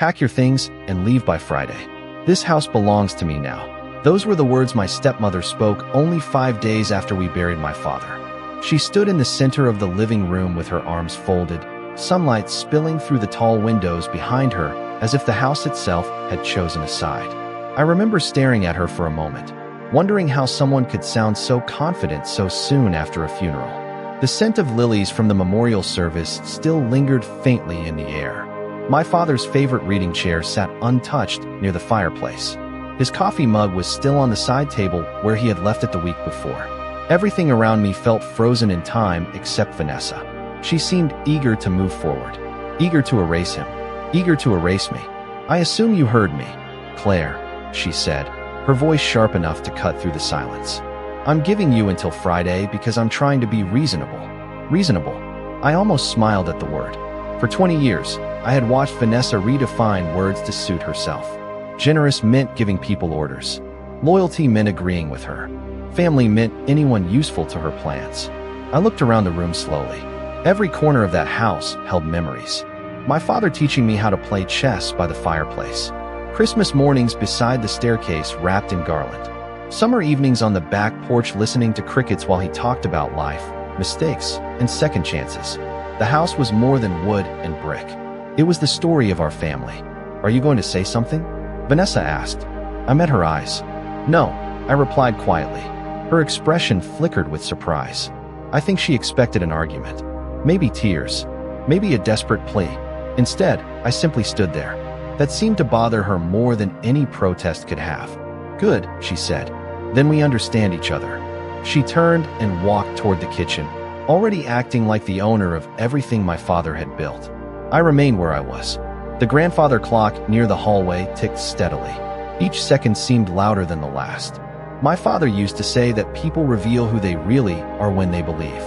Pack your things and leave by Friday. This house belongs to me now." Those were the words my stepmother spoke only 5 days after we buried my father. She stood in the center of the living room with her arms folded, sunlight spilling through the tall windows behind her as if the house itself had chosen a side. I remember staring at her for a moment, wondering how someone could sound so confident so soon after a funeral. The scent of lilies from the memorial service still lingered faintly in the air. My father's favorite reading chair sat untouched near the fireplace. His coffee mug was still on the side table where he had left it the week before. Everything around me felt frozen in time except Vanessa. She seemed eager to move forward, eager to erase him, eager to erase me. "I assume you heard me, Claire," she said, her voice sharp enough to cut through the silence. "I'm giving you until Friday because I'm trying to be reasonable." Reasonable. I almost smiled at the word. For 20 years, I had watched Vanessa redefine words to suit herself. Generous meant giving people orders. Loyalty meant agreeing with her. Family meant anyone useful to her plans. I looked around the room slowly. Every corner of that house held memories. My father teaching me how to play chess by the fireplace. Christmas mornings beside the staircase wrapped in garland. Summer evenings on the back porch listening to crickets while he talked about life, mistakes, and second chances. The house was more than wood and brick. It was the story of our family. "Are you going to say something?" Vanessa asked. I met her eyes. "No," I replied quietly. Her expression flickered with surprise. I think she expected an argument. Maybe tears. Maybe a desperate plea. Instead, I simply stood there. That seemed to bother her more than any protest could have. "Good," she said. "Then we understand each other." She turned and walked toward the kitchen, already acting like the owner of everything my father had built. I remained where I was. The grandfather clock near the hallway ticked steadily. Each second seemed louder than the last. My father used to say that people reveal who they really are when they believe.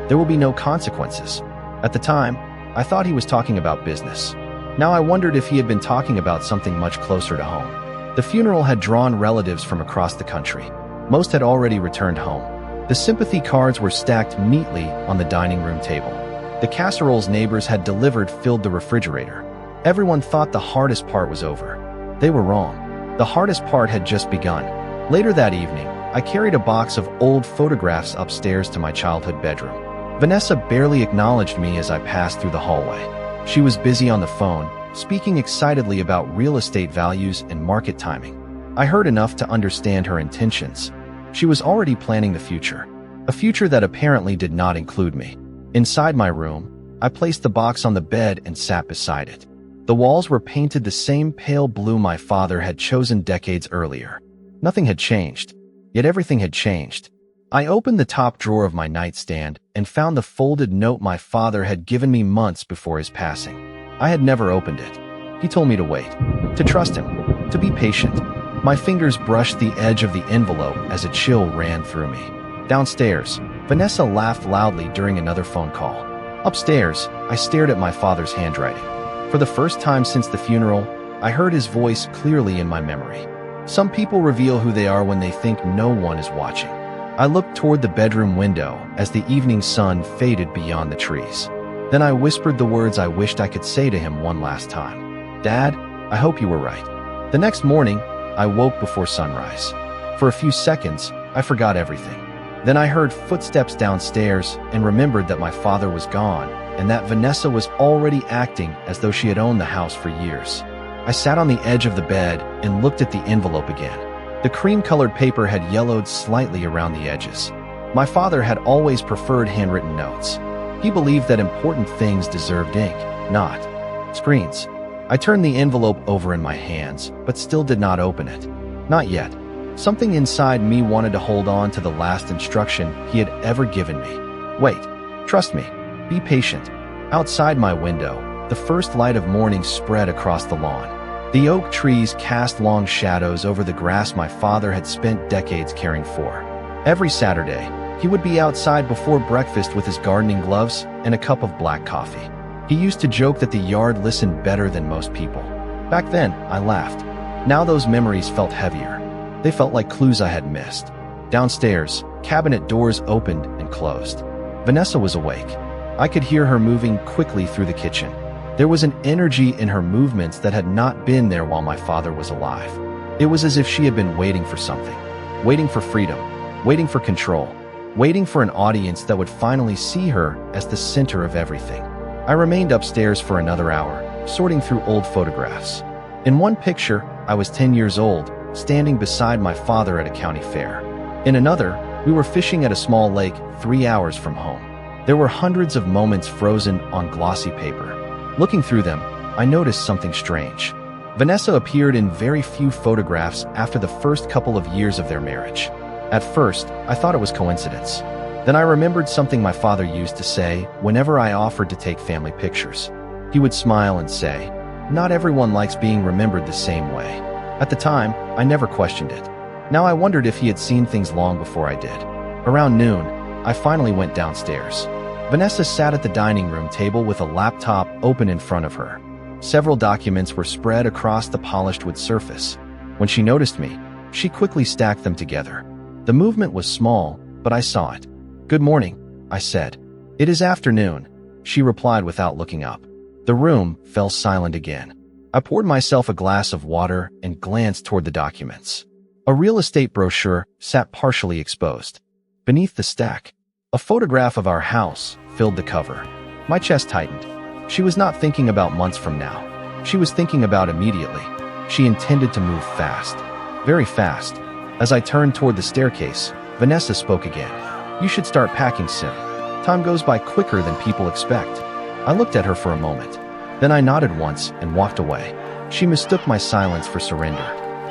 There will be no consequences. At the time, I thought he was talking about business. Now I wondered if he had been talking about something much closer to home. The funeral had drawn relatives from across the country. Most had already returned home. The sympathy cards were stacked neatly on the dining room table. The casseroles neighbors had delivered filled the refrigerator. Everyone thought the hardest part was over. They were wrong. The hardest part had just begun. Later that evening, I carried a box of old photographs upstairs to my childhood bedroom. Vanessa barely acknowledged me as I passed through the hallway. She was busy on the phone, speaking excitedly about real estate values and market timing. I heard enough to understand her intentions. She was already planning the future, a future that apparently did not include me. Inside my room, I placed the box on the bed and sat beside it. The walls were painted the same pale blue my father had chosen decades earlier. Nothing had changed, yet everything had changed. I opened the top drawer of my nightstand and found the folded note my father had given me months before his passing. I had never opened it. He told me to wait, to trust him, to be patient. My fingers brushed the edge of the envelope as a chill ran through me. Downstairs, Vanessa laughed loudly during another phone call. Upstairs, I stared at my father's handwriting. For the first time since the funeral, I heard his voice clearly in my memory. Some people reveal who they are when they think no one is watching. I looked toward the bedroom window as the evening sun faded beyond the trees. Then I whispered the words I wished I could say to him one last time. "Dad, I hope you were right." The next morning, I woke before sunrise. For a few seconds, I forgot everything. Then I heard footsteps downstairs and remembered that my father was gone and that Vanessa was already acting as though she had owned the house for years. I sat on the edge of the bed and looked at the envelope again. The cream-colored paper had yellowed slightly around the edges. My father had always preferred handwritten notes. He believed that important things deserved ink, not screens. I turned the envelope over in my hands, but still did not open it. Not yet. Something inside me wanted to hold on to the last instruction he had ever given me. Wait. Trust me. Be patient. Outside my window, the first light of morning spread across the lawn. The oak trees cast long shadows over the grass my father had spent decades caring for. Every Saturday, he would be outside before breakfast with his gardening gloves and a cup of black coffee. He used to joke that the yard listened better than most people. Back then, I laughed. Now those memories felt heavier. They felt like clues I had missed. Downstairs, cabinet doors opened and closed. Vanessa was awake. I could hear her moving quickly through the kitchen. There was an energy in her movements that had not been there while my father was alive. It was as if she had been waiting for something, waiting for freedom, waiting for control, waiting for an audience that would finally see her as the center of everything. I remained upstairs for another hour, sorting through old photographs. In one picture, I was 10 years old, standing beside my father at a county fair. In another, we were fishing at a small lake 3 hours from home. There were hundreds of moments frozen on glossy paper. Looking through them, I noticed something strange. Vanessa appeared in very few photographs after the first couple of years of their marriage. At first, I thought it was coincidence. Then I remembered something my father used to say whenever I offered to take family pictures. He would smile and say, "Not everyone likes being remembered the same way." At the time, I never questioned it. Now I wondered if he had seen things long before I did. Around noon, I finally went downstairs. Vanessa sat at the dining room table with a laptop open in front of her. Several documents were spread across the polished wood surface. When she noticed me, she quickly stacked them together. The movement was small, but I saw it. "Good morning," I said. "It is afternoon," she replied without looking up. The room fell silent again. I poured myself a glass of water and glanced toward the documents. A real estate brochure sat partially exposed. Beneath the stack, a photograph of our house filled the cover. My chest tightened. She was not thinking about months from now. She was thinking about immediately. She intended to move fast. Very fast. As I turned toward the staircase, Vanessa spoke again. "You should start packing soon. Time goes by quicker than people expect." I looked at her for a moment. Then I nodded once and walked away. She mistook my silence for surrender.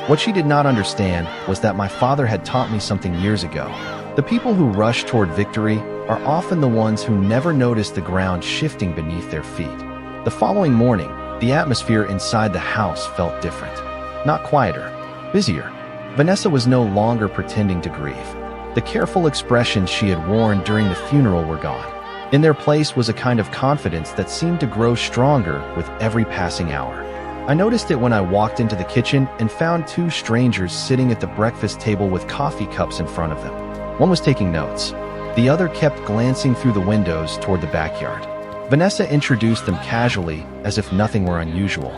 What she did not understand was that my father had taught me something years ago. The people who rush toward victory are often the ones who never notice the ground shifting beneath their feet. The following morning, the atmosphere inside the house felt different. Not quieter, busier. Vanessa was no longer pretending to grieve. The careful expressions she had worn during the funeral were gone. In their place was a kind of confidence that seemed to grow stronger with every passing hour. I noticed it when I walked into the kitchen and found two strangers sitting at the breakfast table with coffee cups in front of them. One was taking notes. The other kept glancing through the windows toward the backyard. Vanessa introduced them casually, as if nothing were unusual.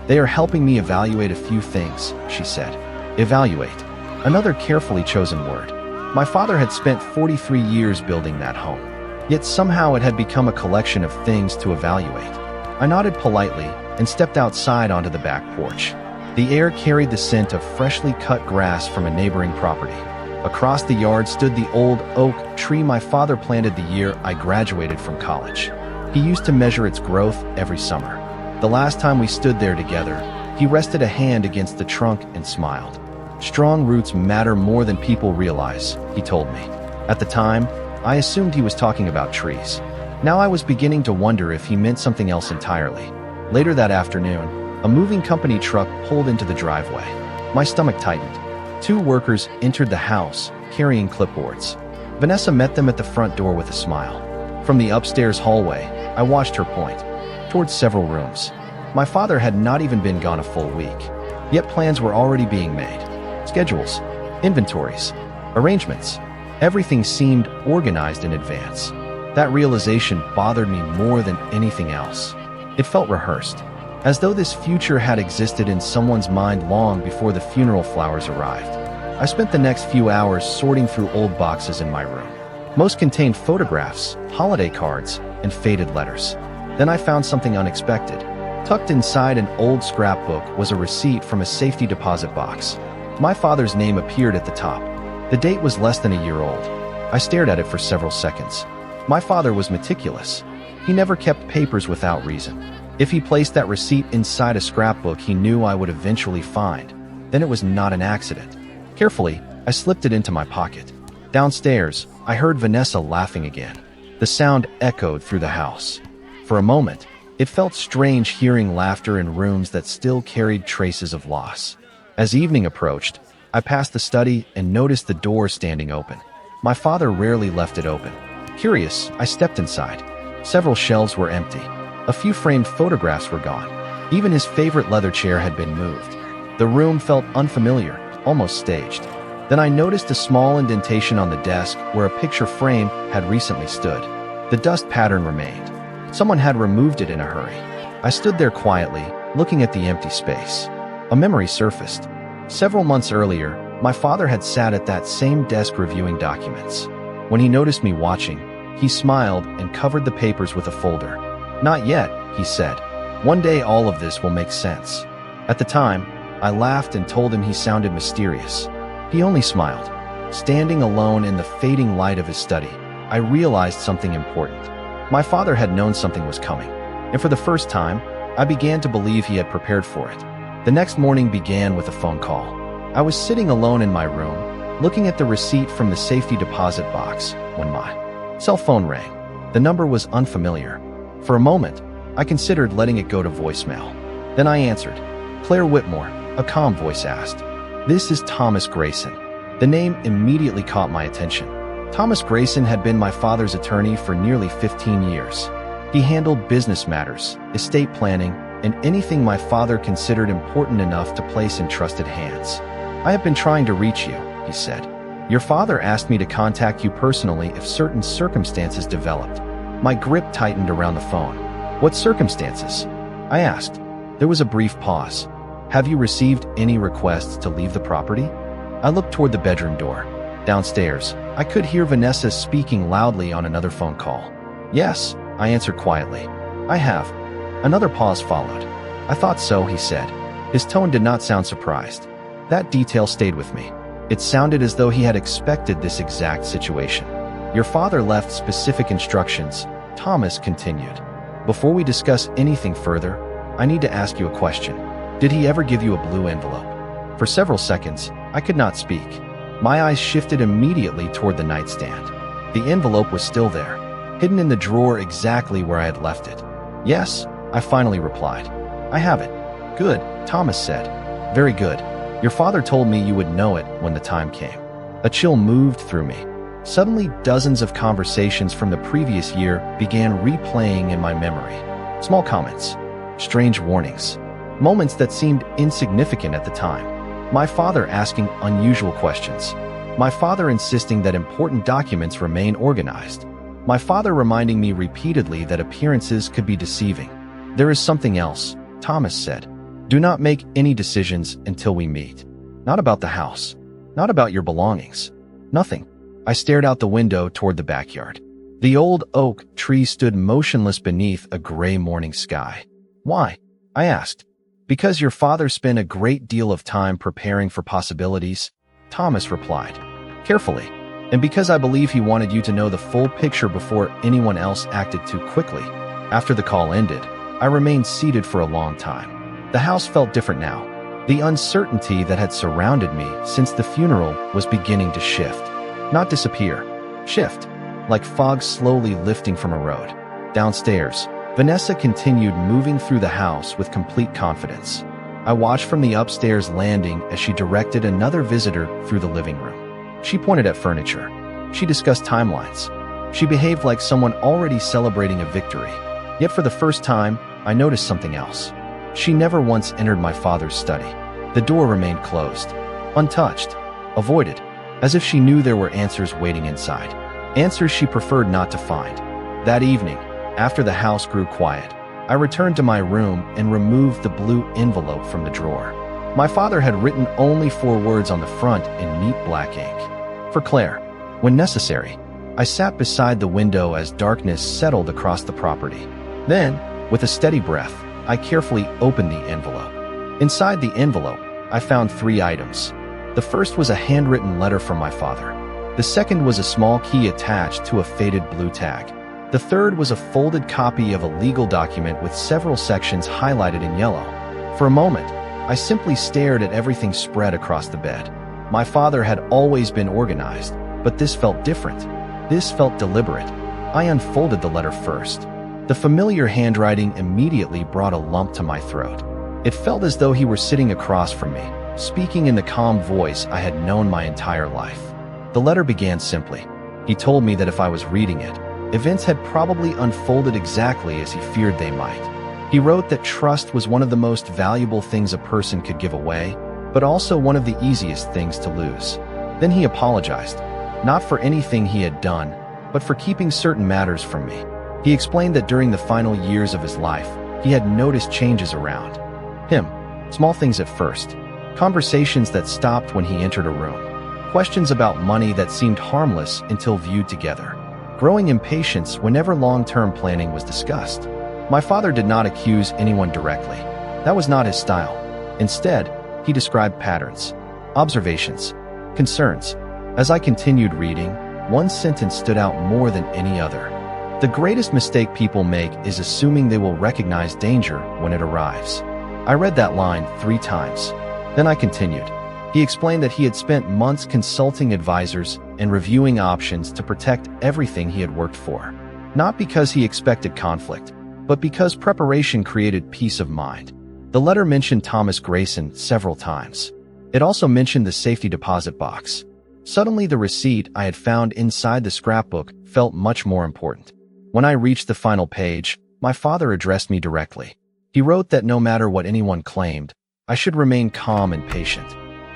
"They are helping me evaluate a few things," she said. Evaluate. Another carefully chosen word. My father had spent 43 years building that home. Yet somehow it had become a collection of things to evaluate. I nodded politely and stepped outside onto the back porch. The air carried the scent of freshly cut grass from a neighboring property. Across the yard stood the old oak tree my father planted the year I graduated from college. He used to measure its growth every summer. The last time we stood there together, he rested a hand against the trunk and smiled. "Strong roots matter more than people realize," he told me. At the time, I assumed he was talking about trees. Now I was beginning to wonder if he meant something else entirely. Later that afternoon, a moving company truck pulled into the driveway. My stomach tightened. Two workers entered the house, carrying clipboards. Vanessa met them at the front door with a smile. From the upstairs hallway, I watched her point towards several rooms. My father had not even been gone a full week, yet plans were already being made. Schedules, inventories, arrangements. Everything seemed organized in advance. That realization bothered me more than anything else. It felt rehearsed, as though this future had existed in someone's mind long before the funeral flowers arrived. I spent the next few hours sorting through old boxes in my room. Most contained photographs, holiday cards, and faded letters. Then I found something unexpected. Tucked inside an old scrapbook was a receipt from a safety deposit box. My father's name appeared at the top. The date was less than a year old. I stared at it for several seconds. My father was meticulous. He never kept papers without reason. If he placed that receipt inside a scrapbook he knew I would eventually find, then it was not an accident. Carefully, I slipped it into my pocket. Downstairs, I heard Vanessa laughing again. The sound echoed through the house. For a moment, it felt strange hearing laughter in rooms that still carried traces of loss. As evening approached, I passed the study and noticed the door standing open. My father rarely left it open. Curious, I stepped inside. Several shelves were empty. A few framed photographs were gone. Even his favorite leather chair had been moved. The room felt unfamiliar, almost staged. Then I noticed a small indentation on the desk where a picture frame had recently stood. The dust pattern remained. Someone had removed it in a hurry. I stood there quietly, looking at the empty space. A memory surfaced. Several months earlier, my father had sat at that same desk reviewing documents. When he noticed me watching, he smiled and covered the papers with a folder. "Not yet," he said. "One day all of this will make sense." At the time, I laughed and told him he sounded mysterious. He only smiled. Standing alone in the fading light of his study, I realized something important. My father had known something was coming, and for the first time, I began to believe he had prepared for it. The next morning began with a phone call. I was sitting alone in my room, looking at the receipt from the safety deposit box, when my cell phone rang. The number was unfamiliar. For a moment, I considered letting it go to voicemail. Then I answered. "Claire Whitmore," a calm voice asked. "This is Thomas Grayson." The name immediately caught my attention. Thomas Grayson had been my father's attorney for nearly 15 years. He handled business matters, estate planning, and anything my father considered important enough to place in trusted hands. "I have been trying to reach you," he said. "Your father asked me to contact you personally if certain circumstances developed." My grip tightened around the phone. "What circumstances?" I asked. There was a brief pause. "Have you received any requests to leave the property?" I looked toward the bedroom door. Downstairs, I could hear Vanessa speaking loudly on another phone call. "Yes," I answered quietly. "I have." Another pause followed. "I thought so," he said. His tone did not sound surprised. That detail stayed with me. It sounded as though he had expected this exact situation. "Your father left specific instructions," Thomas continued. "Before we discuss anything further, I need to ask you a question. Did he ever give you a blue envelope?" For several seconds, I could not speak. My eyes shifted immediately toward the nightstand. The envelope was still there, hidden in the drawer exactly where I had left it. "Yes," I finally replied. "I have it." "Good," Thomas said. "Very good. Your father told me you would know it when the time came." A chill moved through me. Suddenly, dozens of conversations from the previous year began replaying in my memory. Small comments, strange warnings, moments that seemed insignificant at the time. My father asking unusual questions. My father insisting that important documents remain organized. My father reminding me repeatedly that appearances could be deceiving. "There is something else," Thomas said. "Do not make any decisions until we meet. Not about the house. Not about your belongings. Nothing." I stared out the window toward the backyard. The old oak tree stood motionless beneath a gray morning sky. "Why?" I asked. "Because your father spent a great deal of time preparing for possibilities," Thomas replied, carefully, "and because I believe he wanted you to know the full picture before anyone else acted too quickly." After the call ended, I remained seated for a long time. The house felt different now. The uncertainty that had surrounded me since the funeral was beginning to shift. Not disappear, shift, like fog slowly lifting from a road. Downstairs, Vanessa continued moving through the house with complete confidence. I watched from the upstairs landing as she directed another visitor through the living room. She pointed at furniture. She discussed timelines. She behaved like someone already celebrating a victory. Yet for the first time, I noticed something else. She never once entered my father's study. The door remained closed, untouched, avoided, as if she knew there were answers waiting inside. Answers she preferred not to find. That evening, after the house grew quiet, I returned to my room and removed the blue envelope from the drawer. My father had written only 4 words on the front in neat black ink. "For Claire, when necessary." I sat beside the window as darkness settled across the property. Then, with a steady breath, I carefully opened the envelope. Inside the envelope, I found 3 items. The first was a handwritten letter from my father. The second was a small key attached to a faded blue tag. The third was a folded copy of a legal document with several sections highlighted in yellow. For a moment, I simply stared at everything spread across the bed. My father had always been organized, but this felt different. This felt deliberate. I unfolded the letter first. The familiar handwriting immediately brought a lump to my throat. It felt as though he were sitting across from me, speaking in the calm voice I had known my entire life. The letter began simply. He told me that if I was reading it, events had probably unfolded exactly as he feared they might. He wrote that trust was one of the most valuable things a person could give away, but also one of the easiest things to lose. Then he apologized, not for anything he had done, but for keeping certain matters from me. He explained that during the final years of his life, He had noticed changes around him, small things at first, conversations that stopped when he entered a room, questions about money that seemed harmless until viewed together, growing impatience whenever long-term planning was discussed. My father did not accuse anyone directly. That was not his style. Instead, he described patterns, observations, concerns. As I continued reading, one sentence stood out more than any other. The greatest mistake people make is assuming they will recognize danger when it arrives. I read that line 3 times. Then I continued. He explained that he had spent months consulting advisors and reviewing options to protect everything he had worked for. Not because he expected conflict, but because preparation created peace of mind. The letter mentioned Thomas Grayson several times. It also mentioned the safety deposit box. Suddenly, the receipt I had found inside the scrapbook felt much more important. When I reached the final page, my father addressed me directly. He wrote that no matter what anyone claimed, I should remain calm and patient.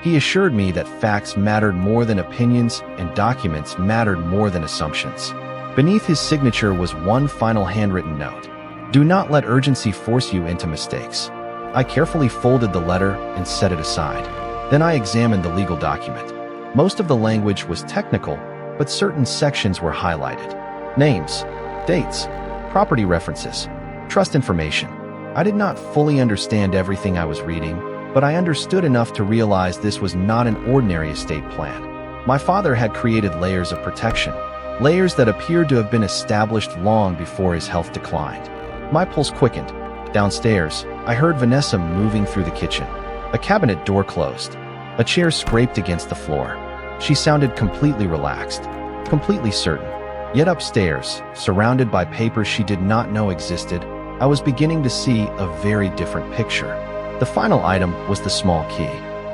He assured me that facts mattered more than opinions and documents mattered more than assumptions. Beneath his signature was one final handwritten note. Do not let urgency force you into mistakes. I carefully folded the letter and set it aside. Then I examined the legal document. Most of the language was technical, but certain sections were highlighted. Names, dates, property references, trust information. I did not fully understand everything I was reading, but I understood enough to realize this was not an ordinary estate plan. My father had created layers of protection, layers that appeared to have been established long before his health declined. My pulse quickened. Downstairs, I heard Vanessa moving through the kitchen. A cabinet door closed. A chair scraped against the floor. She sounded completely relaxed, completely certain. Yet upstairs, surrounded by papers she did not know existed, I was beginning to see a very different picture. The final item was the small key.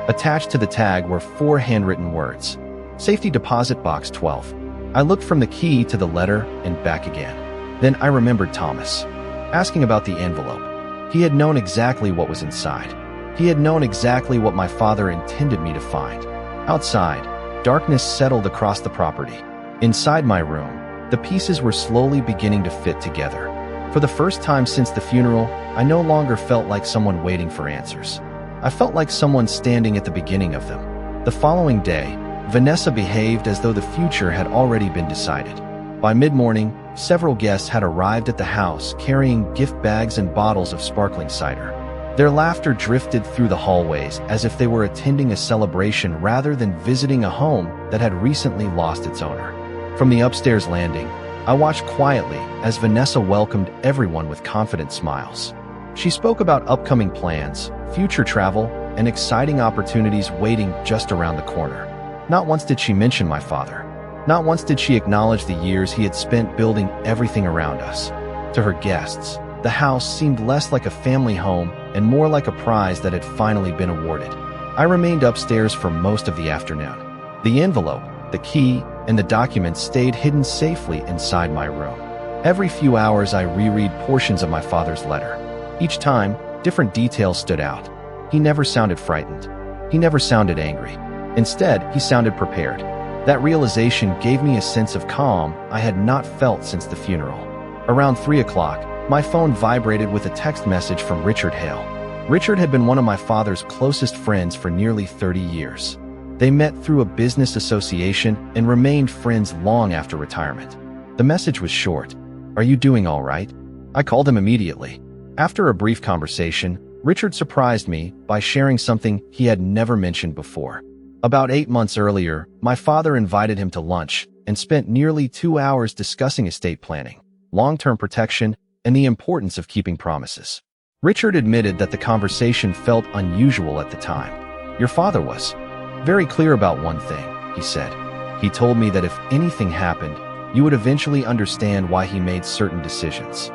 Attached to the tag were 4 handwritten words. Safety deposit box 12. I looked from the key to the letter and back again. Then I remembered Thomas asking about the envelope. He had known exactly what was inside. He had known exactly what my father intended me to find. Outside, darkness settled across the property. Inside my room, the pieces were slowly beginning to fit together. For the first time since the funeral, I no longer felt like someone waiting for answers. I felt like someone standing at the beginning of them. The following day, Vanessa behaved as though the future had already been decided. By mid-morning, several guests had arrived at the house carrying gift bags and bottles of sparkling cider. Their laughter drifted through the hallways as if they were attending a celebration rather than visiting a home that had recently lost its owner. From the upstairs landing, I watched quietly as Vanessa welcomed everyone with confident smiles. She spoke about upcoming plans, future travel, and exciting opportunities waiting just around the corner. Not once did she mention my father. Not once did she acknowledge the years he had spent building everything around us. To her guests, the house seemed less like a family home and more like a prize that had finally been awarded. I remained upstairs for most of the afternoon. The envelope, the key, and the documents stayed hidden safely inside my room. Every few hours I reread portions of my father's letter. Each time, different details stood out. He never sounded frightened. He never sounded angry. Instead, he sounded prepared. That realization gave me a sense of calm I had not felt since the funeral. Around 3 o'clock, my phone vibrated with a text message from Richard Hale. Richard had been one of my father's closest friends for nearly 30 years. They met through a business association and remained friends long after retirement. The message was short. "Are you doing all right?" I called him immediately. After a brief conversation, Richard surprised me by sharing something he had never mentioned before. About 8 months earlier, my father invited him to lunch and spent nearly 2 hours discussing estate planning, long-term protection, and the importance of keeping promises. Richard admitted that the conversation felt unusual at the time. "Your father was very clear about one thing," he said. "He told me that if anything happened, you would eventually understand why he made certain decisions."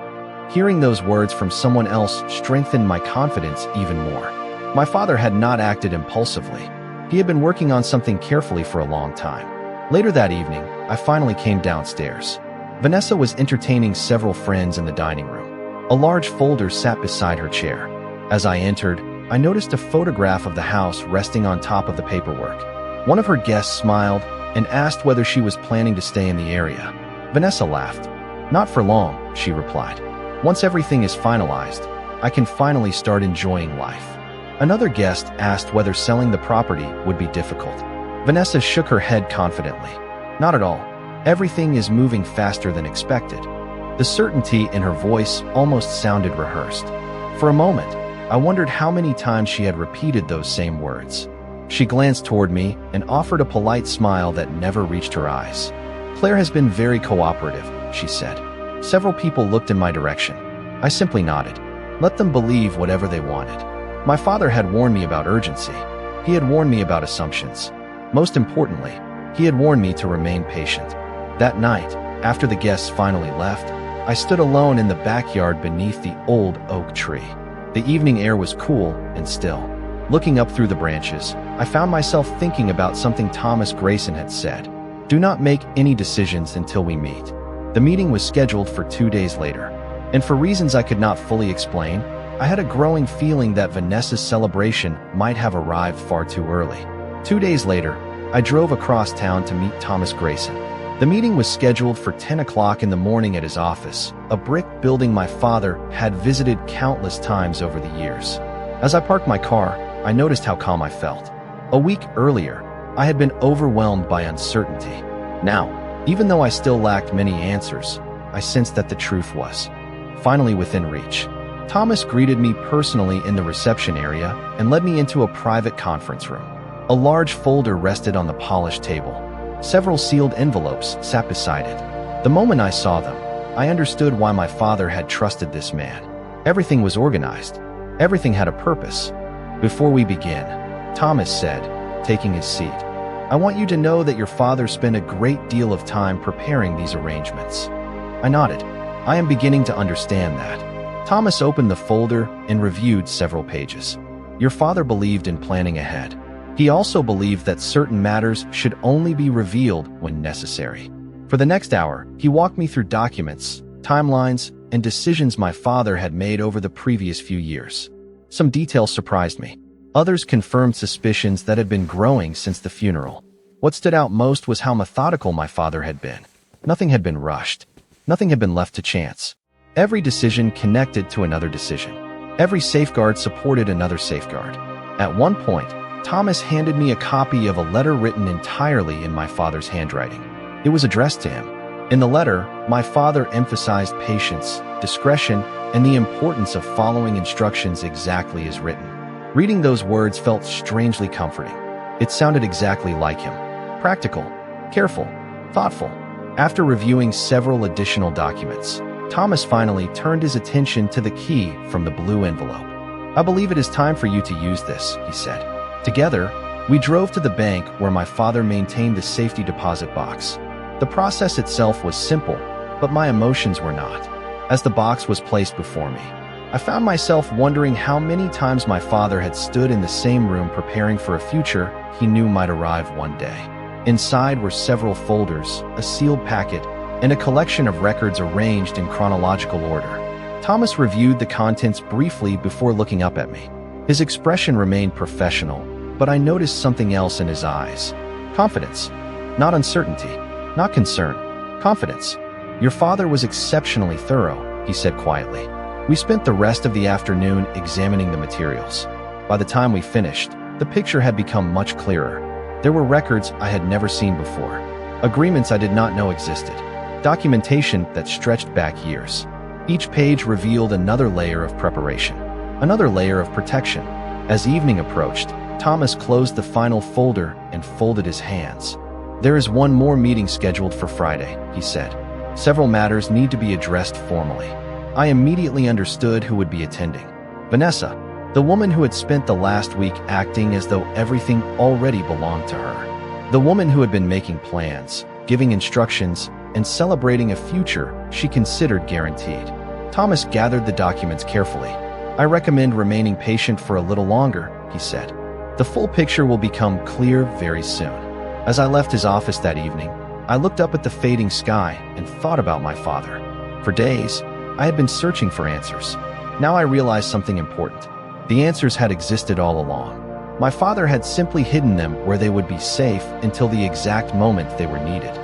Hearing those words from someone else strengthened my confidence even more. My father had not acted impulsively. He had been working on something carefully for a long time. Later that evening, I finally came downstairs. Vanessa was entertaining several friends in the dining room. A large folder sat beside her chair. As I entered, I noticed a photograph of the house resting on top of the paperwork. One of her guests smiled and asked whether she was planning to stay in the area. Vanessa laughed. "Not for long," she replied. "Once everything is finalized, I can finally start enjoying life. Another guest asked whether selling the property would be difficult. Vanessa shook her head confidently. Not at all. Everything is moving faster than expected. The certainty in her voice almost sounded rehearsed. For a moment, I wondered how many times she had repeated those same words. She glanced toward me and offered a polite smile that never reached her eyes. Claire has been very cooperative, she said. Several people looked in my direction. I simply nodded. Let them believe whatever they wanted. My father had warned me about urgency. He had warned me about assumptions. Most importantly, he had warned me to remain patient. That night, after the guests finally left, I stood alone in the backyard beneath the old oak tree. The evening air was cool and still. Looking up through the branches, I found myself thinking about something Thomas Grayson had said. Do not make any decisions until we meet. The meeting was scheduled for 2 days later, and for reasons I could not fully explain, I had a growing feeling that Vanessa's celebration might have arrived far too early. 2 days later, I drove across town to meet Thomas Grayson. The meeting was scheduled for 10 o'clock in the morning at his office, a brick building my father had visited countless times over the years. As I parked my car, I noticed how calm I felt. A week earlier, I had been overwhelmed by uncertainty. Now, even though I still lacked many answers, I sensed that the truth was finally within reach. Thomas greeted me personally in the reception area and led me into a private conference room. A large folder rested on the polished table. Several sealed envelopes sat beside it. The moment I saw them, I understood why my father had trusted this man. Everything was organized. Everything had a purpose. Before we begin, Thomas said, taking his seat, I want you to know that your father spent a great deal of time preparing these arrangements. I nodded. I am beginning to understand that. Thomas opened the folder and reviewed several pages. Your father believed in planning ahead. He also believed that certain matters should only be revealed when necessary. For the next hour, he walked me through documents, timelines, and decisions my father had made over the previous few years. Some details surprised me. Others confirmed suspicions that had been growing since the funeral. What stood out most was how methodical my father had been. Nothing had been rushed. Nothing had been left to chance. Every decision connected to another decision. Every safeguard supported another safeguard. At one point, Thomas handed me a copy of a letter written entirely in my father's handwriting. It was addressed to him. In the letter, my father emphasized patience, discretion, and the importance of following instructions exactly as written. Reading those words felt strangely comforting. It sounded exactly like him. Practical, careful, thoughtful. After reviewing several additional documents, Thomas finally turned his attention to the key from the blue envelope. I believe it is time for you to use this, he said. Together, we drove to the bank where my father maintained the safety deposit box. The process itself was simple, but my emotions were not. As the box was placed before me, I found myself wondering how many times my father had stood in the same room preparing for a future he knew might arrive one day. Inside were several folders, a sealed packet, and a collection of records arranged in chronological order. Thomas reviewed the contents briefly before looking up at me. His expression remained professional, but I noticed something else in his eyes. Confidence. Not uncertainty. Not concern. Confidence. Your father was exceptionally thorough, he said quietly. We spent the rest of the afternoon examining the materials. By the time we finished, the picture had become much clearer. There were records I had never seen before. Agreements I did not know existed. Documentation that stretched back years. Each page revealed another layer of preparation. Another layer of protection. As evening approached, Thomas closed the final folder and folded his hands. There is one more meeting scheduled for Friday, he said. Several matters need to be addressed formally. I immediately understood who would be attending. Vanessa, the woman who had spent the last week acting as though everything already belonged to her. The woman who had been making plans, giving instructions, and celebrating a future she considered guaranteed. Thomas gathered the documents carefully. I recommend remaining patient for a little longer, he said. The full picture will become clear very soon. As I left his office that evening, I looked up at the fading sky and thought about my father. For days, I had been searching for answers. Now I realized something important. The answers had existed all along. My father had simply hidden them where they would be safe until the exact moment they were needed.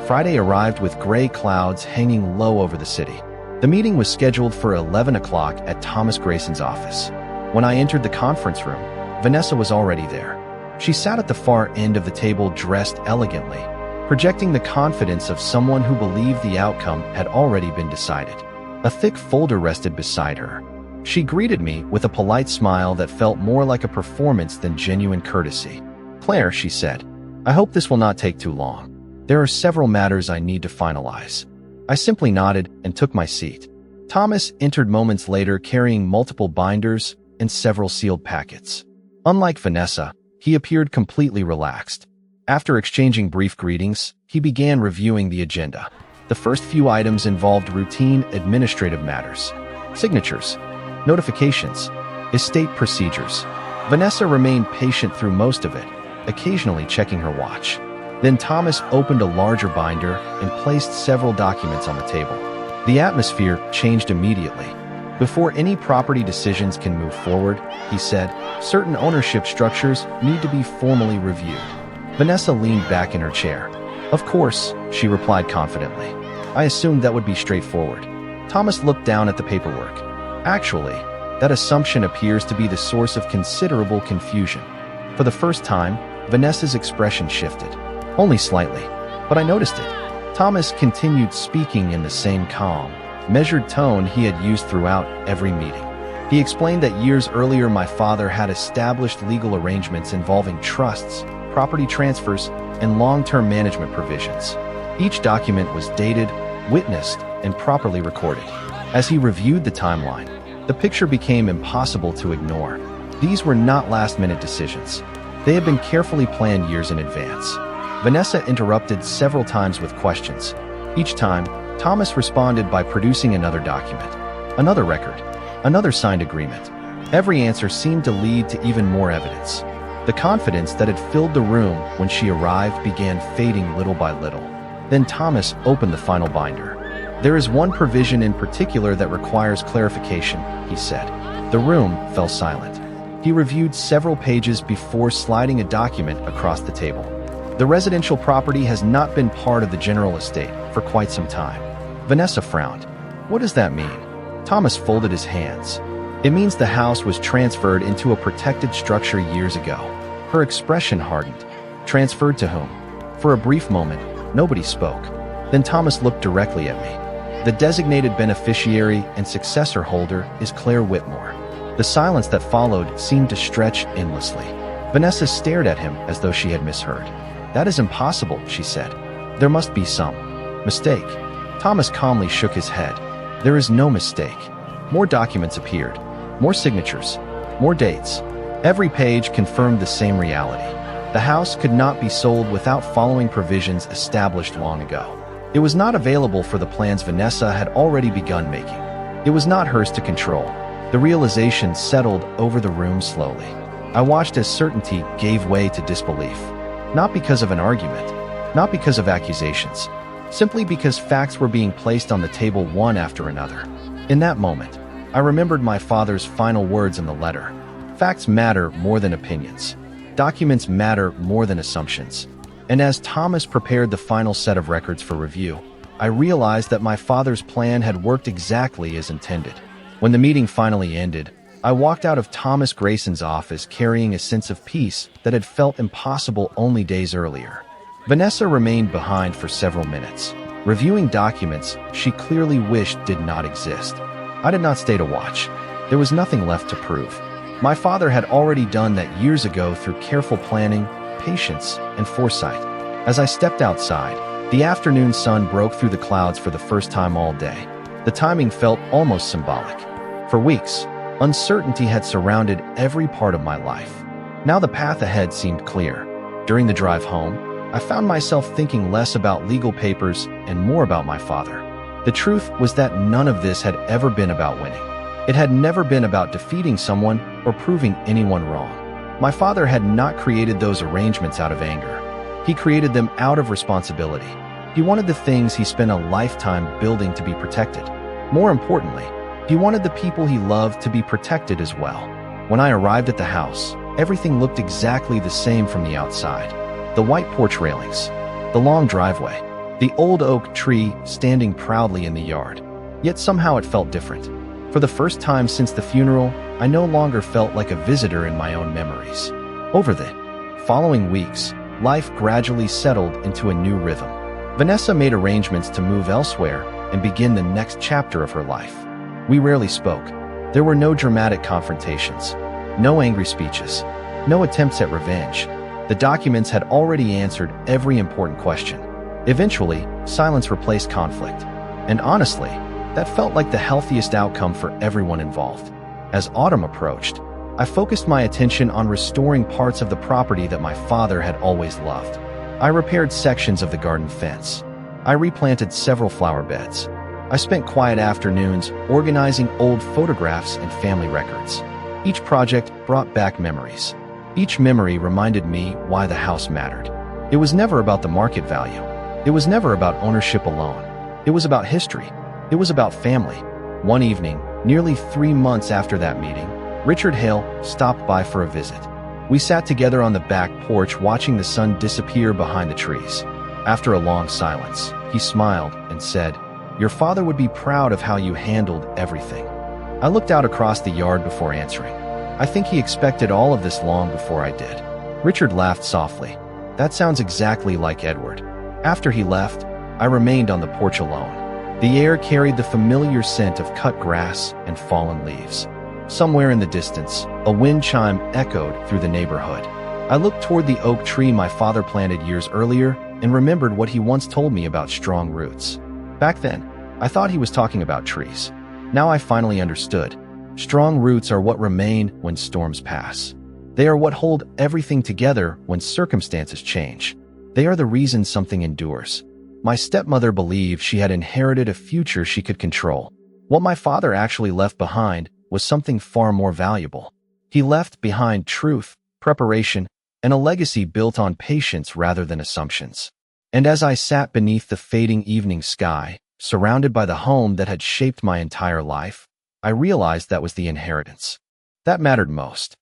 Friday arrived with gray clouds hanging low over the city. The meeting was scheduled for 11 o'clock at Thomas Grayson's office. When I entered the conference room, Vanessa was already there. She sat at the far end of the table dressed elegantly, projecting the confidence of someone who believed the outcome had already been decided. A thick folder rested beside her. She greeted me with a polite smile that felt more like a performance than genuine courtesy. "Claire," she said, "I hope this will not take too long. There are several matters I need to finalize." I simply nodded and took my seat. Thomas entered moments later carrying multiple binders and several sealed packets. Unlike Vanessa, he appeared completely relaxed. After exchanging brief greetings, he began reviewing the agenda. The first few items involved routine administrative matters, signatures, notifications, estate procedures. Vanessa remained patient through most of it, occasionally checking her watch. Then Thomas opened a larger binder and placed several documents on the table. The atmosphere changed immediately. "Before any property decisions can move forward," he said, "certain ownership structures need to be formally reviewed." Vanessa leaned back in her chair. "Of course," she replied confidently. "I assumed that would be straightforward." Thomas looked down at the paperwork. Actually, that assumption appears to be the source of considerable confusion. For the first time, Vanessa's expression shifted. Only slightly, but I noticed it. Thomas continued speaking in the same calm, measured tone he had used throughout every meeting. He explained that years earlier my father had established legal arrangements involving trusts, property transfers, and long-term management provisions. Each document was dated, witnessed, and properly recorded. As he reviewed the timeline, the picture became impossible to ignore. These were not last-minute decisions. They had been carefully planned years in advance. Vanessa interrupted several times with questions. Each time, Thomas responded by producing another document, another record, another signed agreement. Every answer seemed to lead to even more evidence. The confidence that had filled the room when she arrived began fading little by little. Then Thomas opened the final binder. "There is one provision in particular that requires clarification," he said. The room fell silent. He reviewed several pages before sliding a document across the table. "The residential property has not been part of the general estate for quite some time." Vanessa frowned. "What does that mean?" Thomas folded his hands. "It means the house was transferred into a protected structure years ago." Her expression hardened. "Transferred to whom?" For a brief moment, nobody spoke. Then Thomas looked directly at me. "The designated beneficiary and successor holder is Claire Whitmore." The silence that followed seemed to stretch endlessly. Vanessa stared at him as though she had misheard. "That is impossible," she said. "There must be some mistake." Thomas calmly shook his head. "There is no mistake." More documents appeared, more signatures, more dates. Every page confirmed the same reality. The house could not be sold without following provisions established long ago. It was not available for the plans Vanessa had already begun making. It was not hers to control. The realization settled over the room slowly. I watched as certainty gave way to disbelief. Not because of an argument, not because of accusations, simply because facts were being placed on the table one after another. In that moment, I remembered my father's final words in the letter. Facts matter more than opinions. Documents matter more than assumptions. And as Thomas prepared the final set of records for review, I realized that my father's plan had worked exactly as intended. When the meeting finally ended, I walked out of Thomas Grayson's office carrying a sense of peace that had felt impossible only days earlier. Vanessa remained behind for several minutes, reviewing documents she clearly wished did not exist. I did not stay to watch. There was nothing left to prove. My father had already done that years ago through careful planning, patience, and foresight. As I stepped outside, the afternoon sun broke through the clouds for the first time all day. The timing felt almost symbolic. For weeks, uncertainty had surrounded every part of my life. Now the path ahead seemed clear. During the drive home, I found myself thinking less about legal papers and more about my father. The truth was that none of this had ever been about winning. It had never been about defeating someone or proving anyone wrong. My father had not created those arrangements out of anger. He created them out of responsibility. He wanted the things he spent a lifetime building to be protected. More importantly, he wanted the people he loved to be protected as well. When I arrived at the house, everything looked exactly the same from the outside. The white porch railings, the long driveway, the old oak tree standing proudly in the yard. Yet somehow it felt different. For the first time since the funeral, I no longer felt like a visitor in my own memories. Over the following weeks, life gradually settled into a new rhythm. Vanessa made arrangements to move elsewhere and begin the next chapter of her life. We rarely spoke. There were no dramatic confrontations, no angry speeches, no attempts at revenge. The documents had already answered every important question. Eventually, silence replaced conflict. And honestly, that felt like the healthiest outcome for everyone involved. As autumn approached, I focused my attention on restoring parts of the property that my father had always loved. I repaired sections of the garden fence. I replanted several flower beds. I spent quiet afternoons organizing old photographs and family records. Each project brought back memories. Each memory reminded me why the house mattered. It was never about the market value. It was never about ownership alone. It was about history. It was about family. One evening, nearly 3 months after that meeting, Richard Hale stopped by for a visit. We sat together on the back porch watching the sun disappear behind the trees. After a long silence, he smiled and said, "Your father would be proud of how you handled everything." I looked out across the yard before answering. I think he expected all of this long before I did. Richard laughed softly. That sounds exactly like Edward. After he left, I remained on the porch alone. The air carried the familiar scent of cut grass and fallen leaves. Somewhere in the distance, a wind chime echoed through the neighborhood. I looked toward the oak tree my father planted years earlier and remembered what he once told me about strong roots. Back then, I thought he was talking about trees. Now I finally understood. Strong roots are what remain when storms pass. They are what hold everything together when circumstances change. They are the reason something endures. My stepmother believed she had inherited a future she could control. What my father actually left behind was something far more valuable. He left behind truth, preparation, and a legacy built on patience rather than assumptions. And as I sat beneath the fading evening sky, surrounded by the home that had shaped my entire life, I realized that was the inheritance that mattered most.